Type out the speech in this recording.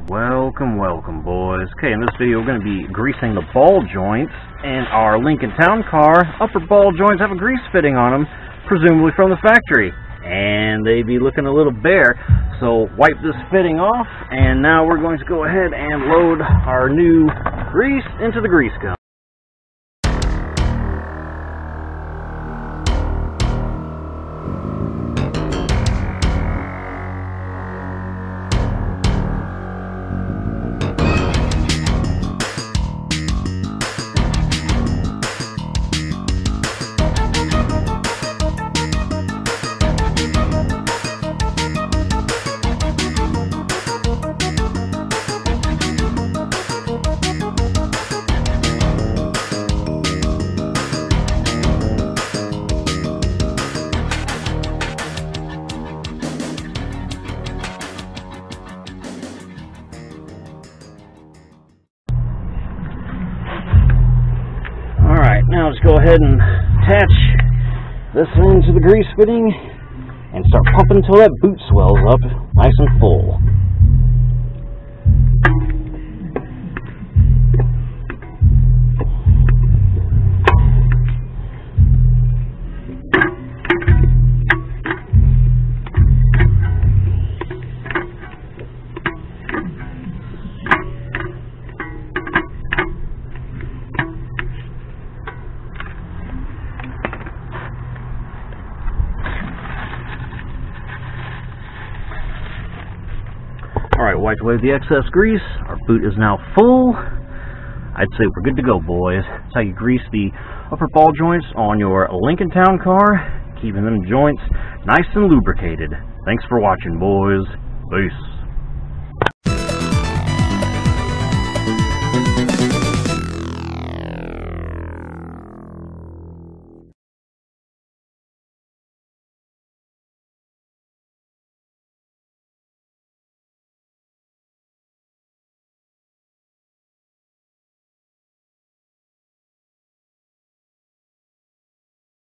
Welcome boys. Okay, in this video we're going to be greasing the ball joints in our Lincoln Town Car. Upper ball joints have a grease fitting on them, presumably from the factory, and they be looking a little bare. So wipe this fitting off, and now we're going to go ahead and load our new grease into the grease gun. Now just go ahead and attach this into the grease fitting and start pumping until that boot swells up nice and full. Alright, wiped away the excess grease. Our boot is now full. I'd say we're good to go, boys. That's how you grease the upper ball joints on your Lincoln Town Car, keeping them joints nice and lubricated. Thanks for watching, boys. Peace.